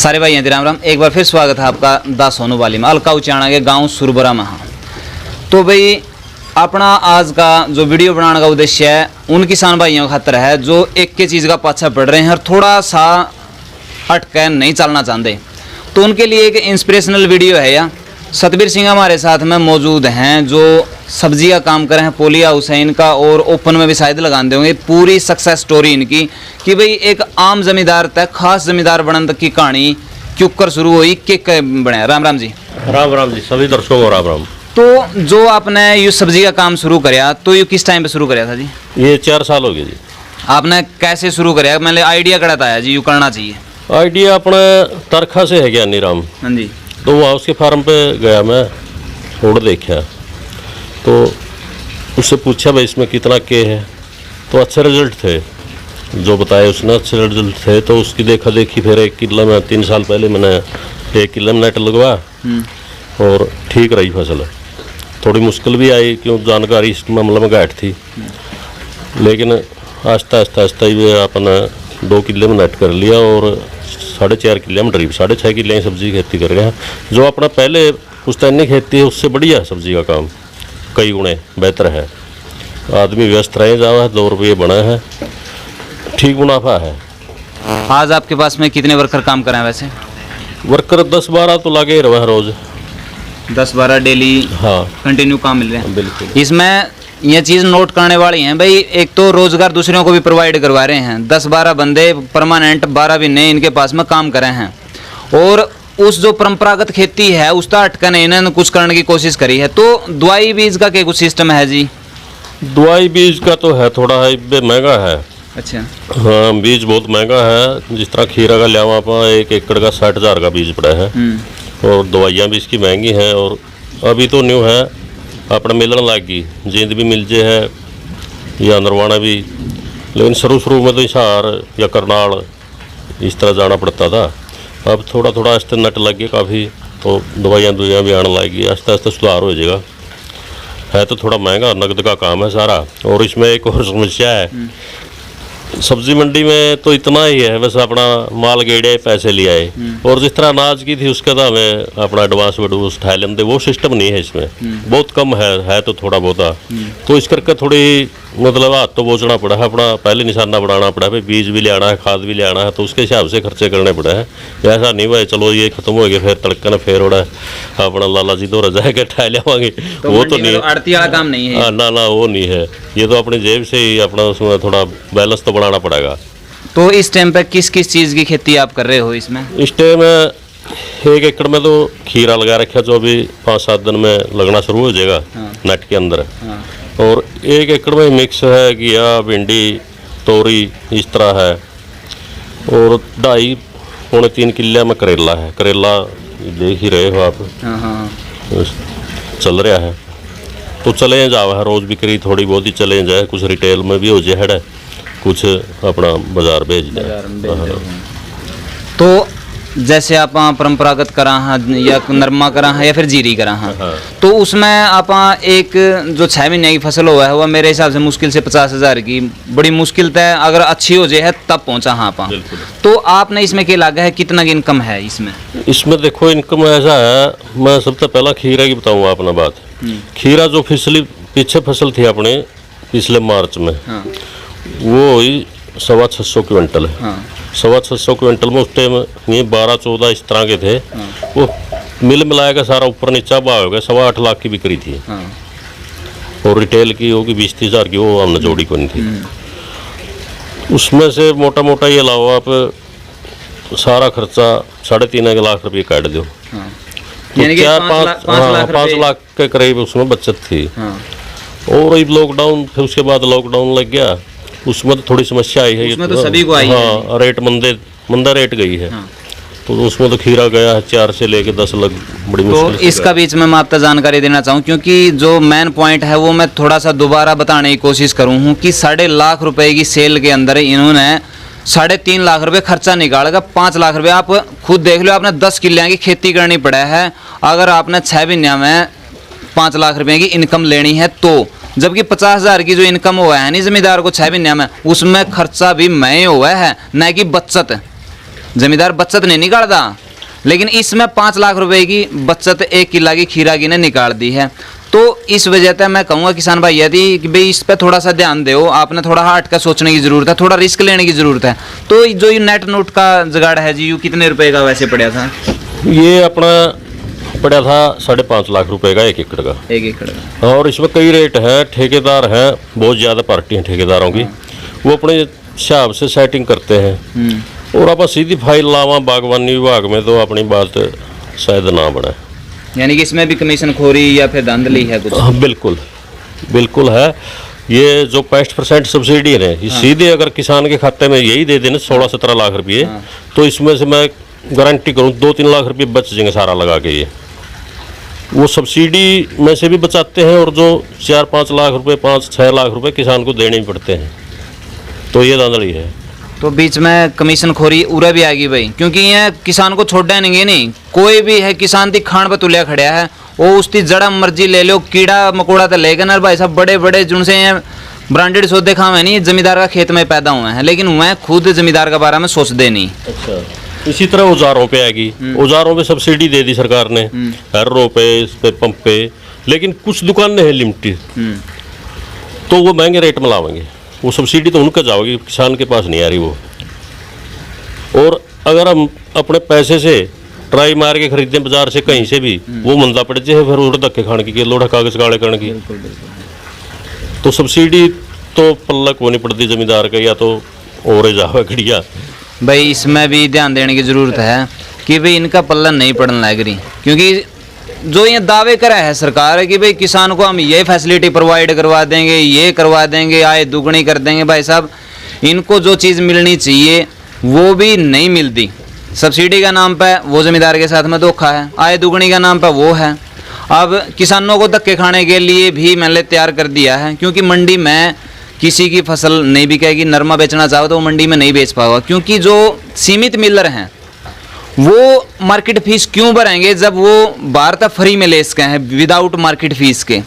सारे भाई राम राम। एक बार फिर स्वागत है आपका दा सोनू वाली में अलका उचाणा के गांव सुरबरा में। तो भाई अपना आज का जो वीडियो बनाने का उद्देश्य है उन किसान भाइयों का खातर है जो एक के चीज़ का पाछा पड़ रहे हैं और थोड़ा सा हटकर नहीं चलना चाहते। तो उनके लिए एक इंस्पिरेशनल वीडियो है। या सतबीर सिंह हमारे साथ में मौजूद हैं जो सब्जी का काम कर रहे हैं, पोली हाउस है इनका और ओपन में भी शायद लगाते होंगे। पूरी सक्सेस स्टोरी इनकी कि भाई एक आम जमींदार तक खास जमींदार बनने तक की कहानी क्यों कर शुरू हुई के बने। राम राम जी। राम राम जी सभी दर्शकों को राम राम। तो जो आपने ये सब्जी का काम शुरू कराया तो ये किस टाइम पे शुरू कराया था जी? ये 4 साल हो गए जी। आपने कैसे शुरू कराया? मैंने आइडिया कड़ा था जी यू करना चाहिए। आइडिया अपने तरखा से है ज्ञानी राम। हाँ जी। तो वहाँ उसके फार्म पे गया मैं, थोड़ा देखा तो उससे पूछा भाई इसमें कितना के है, तो अच्छे रिजल्ट थे जो बताए उसने, अच्छे रिजल्ट थे। तो उसकी देखा देखी फिर 1 किलो में 3 साल पहले मैंने 1 किलो में नेट लगवा और ठीक रही फसल। थोड़ी मुश्किल भी आई क्यों जानकारी इस मामले में घाट थी, लेकिन आस्ता आस्ता आस्ता ही अपना 2 किले में नेट कर लिया और 4.5 किले में ड्रीप 6.5 किले की सब्जी की खेती कर रहे हैं। जो अपना पहले पुश्तैनी खेती है उससे बढ़िया है सब्जी का काम, कई गुणे बेहतर है। आदमी व्यस्त रहे जावा है, 2 रुपये बना है, ठीक मुनाफा है। आज आपके पास में कितने वर्कर काम कर रहे हैं? वैसे वर्कर 10-12 तो लगे ही रहे रोज, 10-12 डेली। हाँ कंटिन्यू काम मिल रहे हैं। बिल्कुल। इसमें ये चीज़ नोट करने वाली है भाई, एक तो रोजगार दूसरों को भी प्रोवाइड करवा रहे हैं। 10-12 बंदे परमानेंट, 12 भी नए इनके पास में काम कर रहे हैं। और उस जो परंपरागत खेती है उस तक हटकर इन्होंने कुछ करने की कोशिश करी है। तो दवाई बीज का क्या कुछ सिस्टम है जी? दवाई बीज का तो है थोड़ा है महंगा है। अच्छा। हाँ बीज बहुत महंगा है। जिस तरह खीरा का लिया आप 1 एकड़ का 60,000 का बीज पड़ा है और दवाइयाँ भी इसकी महंगी हैं। और अभी तो न्यू है अपना मिलने लगी, जींद भी मिल जे है या नरवाना भी, लेकिन शुरू में तो हिसार या करनाल इस तरह जाना पड़ता था। अब थोड़ा थोड़ा आस्ते नट लग गए काफ़ी, तो दवाइयाँ भी आने लगेगी, आस्ते आस्ते सुधार हो जाएगा। है तो थोड़ा महंगा, नकद का काम है सारा। और इसमें एक और समस्या है, सब्जी मंडी में तो इतना ही है बस अपना माल गेड़े पैसे ले आए, और जिस तरह अनाज की थी उसका तो हमें अपना एडवांस वडवांस उठा लेते, वो सिस्टम नहीं है इसमें। बहुत कम है तो थोड़ा बहुत। तो इस करके थोड़ी मतलब हाथ तो बोचना पड़ा है, अपना पहले निशाना बढ़ाना पड़ा है, बीज भी ले आना है, खाद भी ले आना है, तो उसके हिसाब से खर्चे करने पड़े हैं। ऐसा नहीं हुआ चलो ये खत्म हो गया फिर तड़कन फिर उड़ा अपना लाला जी दो रजाएगा ठा लियावांगे, वो तो नहीं है। आड़ती वाला काम नहीं है। ना वो नहीं है, ये तो अपनी जेब से ही अपना उसमें थोड़ा बैलेंस तो बनाना पड़ेगा। तो इस टाइम पे किस किस चीज़ की खेती आप कर रहे हो इसमें? इस टाइम 1 एकड़ में तो खीरा लगा रखा जो अभी 5-7 दिन में लगना शुरू हो जाएगा। हाँ। नेट के अंदर। हाँ। और 1 एकड़ में मिक्स है घिया, भिंडी, तोरी इस तरह है। और 2.5-3 किले में करेला है। करेला देख ही रहे हो आप। हाँ। चल रहा है तो चले जाओ है, रोज बिक्री थोड़ी बहुत ही चले जाए, कुछ रिटेल में भी हो जाए, कुछ अपना बाजार भेज दें। तो जैसे आप परंपरागत करा हैं या नरमा करा हैं या फिर जीरी करा हैं। हाँ। तो उसमें आप एक जो 6 महीने की फसल हुआ है वह मेरे हिसाब से मुश्किल से 50,000 की बड़ी मुश्किल तय अगर अच्छी हो जाए है तब पहुंचा। हाँ आप तो आपने इसमें क्या लगा है, कितना की इनकम है इसमें? इसमें देखो इनकम ऐसा है, मैं सबसे पहला खीरा की बताऊँगा अपना बात। खीरा जो पीछे फसल थी अपने पिछले मार्च में। हाँ। वो हुई 625 क्विंटल है। हाँ। 625 क्विंटल में उस टाइम ये 12-14 इस तरह के थे। हाँ। वो मिल मिलाएगा सारा ऊपर नीचा भाव हो गया, 8.25 लाख की बिक्री थी। हाँ। और रिटेल की होगी 20-30 हज़ार की, वो हमने जोड़ी को नहीं थी। उसमें से मोटा मोटा ये लाओ आप सारा खर्चा 3.5 लाख रुपये काट दो। हाँ। तो 5 लाख के करीब उसमें बचत थी। हाँ। और लॉकडाउन, फिर उसके बाद लॉकडाउन लग गया, उसमें तो थोड़ी समस्या आई है। उसमें तो सभी को आई है। हाँ रेट मंदा रेट गई है। हाँ। तो उसमें तो खीरा गया है 4 से लेके 10 लाख, बड़ी मुश्किल। तो इसका बीच में मैं आपको जानकारी देना चाहूँ क्योंकि जो मेन पॉइंट है वो मैं थोड़ा सा दोबारा बताने की कोशिश करूँ हूँ कि 1.5 लाख रुपए की सेल के अंदर इन्होंने 3.5 लाख रुपए खर्चा निकालेगा। 5 लाख रुपए आप खुद देख लो, आपने 10 किले की खेती करनी पड़ा है। अगर आपने 6 महीने में 5 लाख रुपए की इनकम लेनी है तो, जबकि 50,000 की जो इनकम हुआ है नहीं जमींदार को 6 महीने में, उसमें खर्चा भी मैं हुआ है न कि बचत। जमींदार बचत नहीं निकालता, लेकिन इसमें 5 लाख रुपए की बचत 1 किला की खीरा की ने निकाल दी है। तो इस वजह से मैं कहूँगा किसान भाई यदि कि भाई इस पर थोड़ा सा ध्यान दो, आपने थोड़ा हट कर सोचने की ज़रूरत है, थोड़ा रिस्क लेने की ज़रूरत है। तो जो ये नेट नोट का जुगाड़ है जी, यू कितने रुपए का वैसे पड़ा था? ये अपना पड़ा था 5.5 लाख रुपए का 1 एकड़ का। 1 एकड़ का। और इसमें कई रेट हैं, ठेकेदार हैं, बहुत ज़्यादा पार्टी हैं ठेकेदारों की, वो अपने हिसाब से सेटिंग करते हैं। और आप सीधी फाइल लावा बागवानी विभाग में तो अपनी बात शायद ना बने। यानी कि इसमें भी कमीशन खोरी या फिर धांधली है कुछ? हाँ, बिल्कुल बिल्कुल है। ये जो 65% सब्सिडी है, ये सीधे अगर किसान के खाते में यही दे देना 16-17 लाख रुपये, तो इसमें से मैं गारंटी करूँ 2-3 लाख रुपये बच जाएंगे सारा लगा के। ये वो सब्सिडी में से भी बचाते हैं, और जो 4-5 लाख रुपए 5-6 लाख रुपए किसान को देने ही पड़ते हैं। तो ये धांधली है। तो बीच में कमीशन खोरी उरा भी आ गई भाई, क्योंकि ये किसान को छोड़ा नहीं, कोई भी है किसान ती खान पर तुलिया खड़ा है, वो उसकी जड़ा मर्जी ले लो, कीड़ा मकोड़ा तो लेगा ना भाई साहब। बड़े बड़े जिनसे ये ब्रांडेड सौदे खावे नहीं, जमींदार का खेत में पैदा हुए हैं, लेकिन वह खुद जमींदार के बारे में सोचते नहीं। अच्छा, इसी तरह औजारों पे आएगी, औजारों पे सब्सिडी दे दी सरकार ने, हर्रों पे, इस पे, पंप पे, लेकिन कुछ दुकानें हैं लिमिटेड, तो वो महंगे रेट में लावेंगे। वो सब्सिडी तो उनका जाओगी, किसान के पास नहीं आ रही वो। और अगर हम अपने पैसे से ट्राई मार के खरीदते हैं बाजार से कहीं से भी, वो मंदा पड़ जाए, फिर उड़ धक्के खाने की, लोढ़ा कागज काले करने की। तो सब्सिडी तो पल्ला को नहीं पड़ती जमींदार का, या तो और जावा घड़िया। भाई इसमें भी ध्यान देने की ज़रूरत है कि भाई इनका पल्ला नहीं पड़ने लग रही, क्योंकि जो ये दावे करा है सरकार कि भाई किसान को हम ये फैसिलिटी प्रोवाइड करवा देंगे, ये करवा देंगे, आय दुगनी कर देंगे, भाई साहब इनको जो चीज़ मिलनी चाहिए वो भी नहीं मिलती। सब्सिडी का नाम पे वो जमींदार के साथ में धोखा है, आय दुगनी का नाम पे वो है। अब किसानों को धक्के खाने के लिए भी मैंने तैयार कर दिया है, क्योंकि मंडी में किसी की फसल नहीं बिकेगी। नरमा बेचना चाहो तो वो मंडी में नहीं बेच पाओगा, क्योंकि जो सीमित मिलर हैं वो मार्केट फीस क्यों भरेंगे जब वो बाहर तक फ्री में ले सके हैं विदाउट मार्केट फीस के।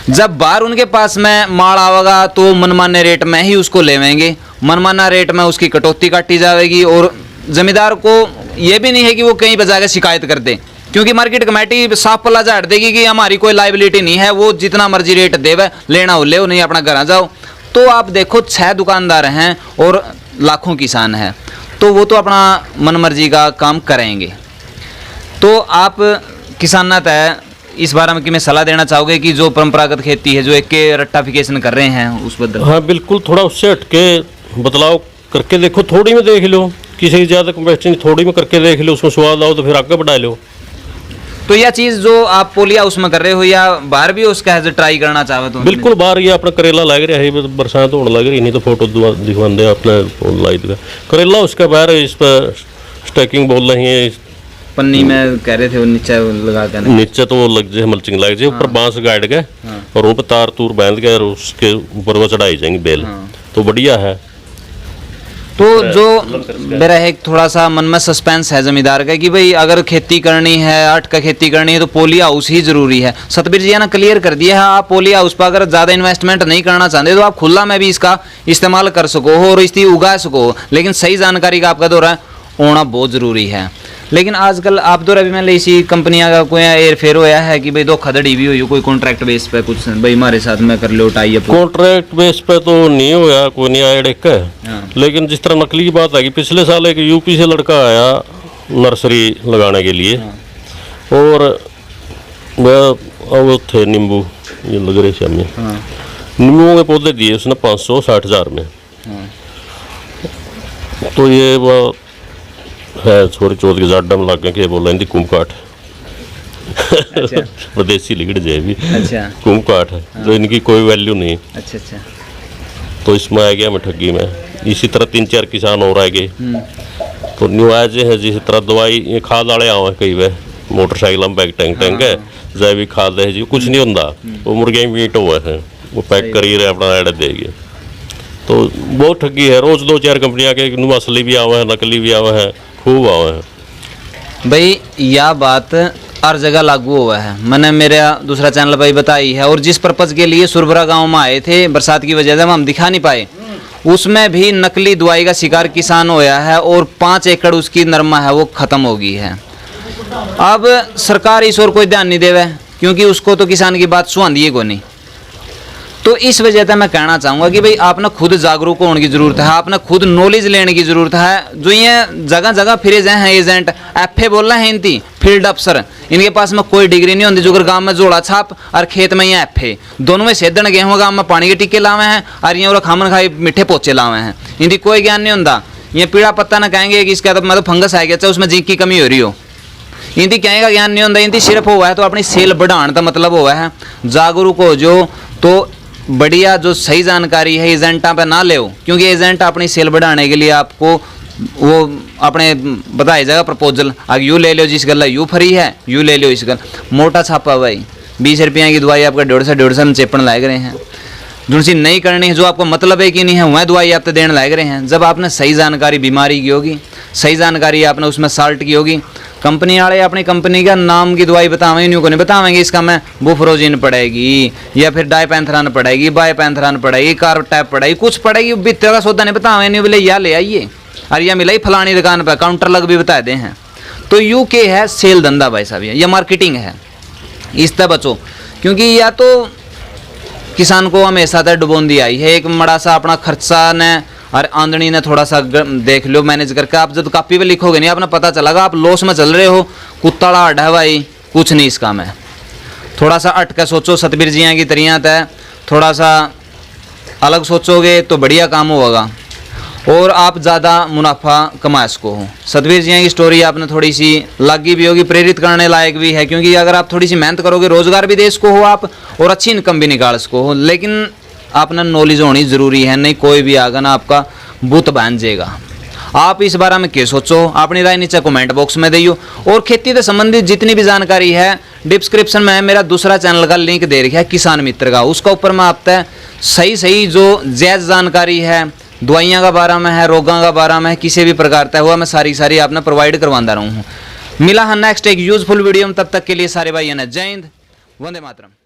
जब बाहर उनके पास में माल आवेगा तो मनमाने रेट में ही उसको लेवेंगे, मनमाना रेट में उसकी कटौती काटी जाएगी। और जमींदार को ये भी नहीं है कि वो कहीं बजा के शिकायत कर दे, क्योंकि मार्केट कमेटी साफ पल्ला झाड़ देगी कि हमारी कोई लाइबिलिटी नहीं है, वो जितना मर्जी रेट देवे, लेना हो ले, नहीं अपना घर आ जाओ। तो आप देखो 6 दुकानदार हैं और लाखों किसान हैं, तो वो तो अपना मन मर्जी का काम करेंगे। तो आप किसान तय इस बारे में कि मैं सलाह देना चाहोगे कि जो परंपरागत खेती है जो एक के रट्टाफिकेशन कर रहे हैं उस बदल? हाँ बिल्कुल, थोड़ा उससे हटके बदलाव करके देखो, थोड़ी में देख लो, किसी की ज़्यादा कम्पेस्टिंग थोड़ी में करके देख लो, उसमें स्वाद आओ तो फिर आगे बढ़ा लो। तो यह चीज़ जो आप पोलिया उसमें कर रहे हो या बाहर भी उसका है ट्राई करना चाहे तो? बिल्कुल बाहर ये अपना करेला लग रहा है, बरसात होने लग रही, नहीं तो फोटो दिखवा दे अपने लाइट का करेला, उसका बाहर इस पर स्टैकिंग बोल रही है, पन्नी में कह रहे थे वो नीचे लगा कर, नीचे तो वो लग जाए मल्चिंग लग जाए, ऊपर बांस गाड़ के और ऊपर तार तूर बांध के और उसके ऊपर वो चढ़ाई जाएंगी बेल, तो बढ़िया है। तो जो मेरा एक थोड़ा सा मन में सस्पेंस है जमींदार का कि भाई अगर खेती करनी है, आठ का खेती करनी है तो पोली हाउस ही जरूरी है। सतबीर जी ने क्लियर कर दिया है, आप पोली हाउस पर अगर ज़्यादा इन्वेस्टमेंट नहीं करना चाहते तो आप खुला में भी इसका इस्तेमाल कर सको और इसकी उगा सको, लेकिन सही जानकारी का आपका दौरा होना बहुत ज़रूरी है। लेकिन आजकल आप दौरा भी मैंने इसी कंपनियां का कोई एयर फेयर होया है कि भाई धोखाधड़ी भी हुई, कोई कॉन्ट्रैक्ट बेस पे कुछ भाई हमारे साथ में कर लो टाई अप? कॉन्ट्रैक्ट बेस पे तो नहीं होया, कोई नहीं आया डेक है। लेकिन जिस तरह नकली की बात आई, पिछले साल एक यूपी से लड़का आया नर्सरी लगाने के लिए, और वह थे नींबू, ये लग रहे सामने, नींबुओं के पौधे दिए उसने 560,000 में। तो ये वो है छोरी चौथ के जाडा में लग के बोल रही कुंभकाठ। अच्छा। प्रदेशी लिगड़ जाए भी। अच्छा। कुंभकाठ है जो इनकी कोई वैल्यू नहीं। अच्छा अच्छा। तो इसमें आ गया मैं ठगी में। इसी तरह 3-4 किसान और आ गए, तो न्यू आज है जिस तरह दवाई ये खाद वाले आवे कई वे मोटरसाइकिल में बैग टैंक टैंक है, जैविक खाद है जी, कुछ नहीं होता, वो मुर्गियाँ मीट हुए हैं, वो पैक करी रहे अपना एड देगी। तो बहुत ठगी है, रोज 2-4 कंपनियां के असली भी आवे हैं, नकली भी आवे हैं, खूब आवे हैं। भाई यह बात हर जगह लागू हुआ है, मैंने मेरा दूसरा चैनल पर बताई है। और जिस पर्पज़ के लिए सुरबरा गांव में आए थे, बरसात की वजह से हम दिखा नहीं पाए, उसमें भी नकली दवाई का शिकार किसान होया है और 5 एकड़ उसकी नरमा है वो खत्म हो गई है। अब सरकार इस ओर कोई ध्यान नहीं देवे, क्योंकि उसको तो किसान की बात सुहांदी है को नहीं। तो इस वजह से मैं कहना चाहूँगा कि भाई आपने खुद जागरूक होने की ज़रूरत है, आपने खुद नॉलेज लेने की ज़रूरत है। जो ये जगह जगह फिरे जाए हैं एजेंट, एफ बोल रहे हैं इनती फील्ड अफसर, इनके पास में कोई डिग्री नहीं होती। जो अगर गाँव में जोड़ा छाप और खेत में ये एफ दोनों में सेदन गेहूँ गाँव में पानी के टीके लावे हैं और ये खामन खाई मिठे पोचे लावे हैं, इनकी कोई ज्ञान नहीं होता। ये पीड़ा पत्ता ना कहेंगे कि इसका तो मतलब फंगस आ गया, चाहे उसमें जिंक की कमी हो रही हो, इनकी कहेगा ज्ञान नहीं होता। इनकी सिर्फ हुआ है तो अपनी सेल बढ़ाने का मतलब हुआ है। जागरूक हो जो तो बढ़िया जो सही जानकारी है एजेंटा पे ना ले, क्योंकि एजेंट अपनी सेल बढ़ाने के लिए आपको वो अपने बताई जाएगा प्रपोजल, आगे यू ले लो जिस गला यू फ्री है, यू ले लो इस गल मोटा छापा भाई 20 रुपया की दवाई आपका 150 में चेपन लाग रहे हैं। जिनसी नहीं करनी है, जो आपको मतलब है कि नहीं है, वह दवाई आप तो देने लाग रहे हैं। जब आपने सही जानकारी बीमारी की होगी, सही जानकारी आपने उसमें साल्ट की होगी, कंपनी वाले अपनी कंपनी का नाम की दवाई बतावेंगे, न्यू को नहीं बतावेंगे इसका में बुफरोजिन पड़ेगी या फिर डाइपेंथरान पड़ेगी, बाइपेंथरान पड़ेगी, कार्बटैप पड़ेगी, कुछ पड़ेगी, बित्ते का सौदा नहीं बतावेंगे, नहीं बोले या ले आइए और यह मिलाई फलानी दुकान पर, काउंटर लग भी बता दे हैं। तो यू के है सेल धंधा भाई साहब, यह मार्केटिंग है, इससे बचो। क्योंकि या तो किसान को हमेशा तक डुबोंदी आई है, एक बड़ा सा अपना खर्चा ने और आमदनी ने थोड़ा सा देख लो मैनेज करके। आप जब कॉपी पे लिखोगे नहीं, अपना पता चलेगा आप लॉस में चल रहे हो, कुत्ताड़ा अड्डा भाई कुछ नहीं इसका में। थोड़ा सा अट के सोचो, सतबीर जियाँ की तरियाँ तय थोड़ा सा अलग सोचोगे तो बढ़िया काम होगा और आप ज़्यादा मुनाफा कमा सको हो। सतबीर जियाँ की स्टोरी आपने थोड़ी सी लागी भी होगी, प्रेरित करने लायक भी है, क्योंकि अगर आप थोड़ी सी मेहनत करोगे रोजगार भी दे सको हो आप और अच्छी इनकम भी निकाल सको हो। लेकिन आपने नॉलेज होनी ज़रूरी है, नहीं कोई भी आगा ना आपका बुत बन जाएगा। आप इस बारे में क्या सोचो, अपनी राय नीचे कमेंट बॉक्स में दियो। और खेती से संबंधित जितनी भी जानकारी है डिस्क्रिप्शन में मेरा दूसरा चैनल का लिंक दे रखा है किसान मित्र का, उसका ऊपर मैं आपसे सही जो जायज़ जानकारी है, दवाइयाँ का बारे में है, रोगों का बारे में है, किसी भी प्रकार का हुआ मैं सारी आपने प्रोवाइड करवाता रहूँ हूँ। मिला है नेक्स्ट एक यूजफुल वीडियो में, तब तक के लिए सारे भाई जय हिंद, वंदे मातरम।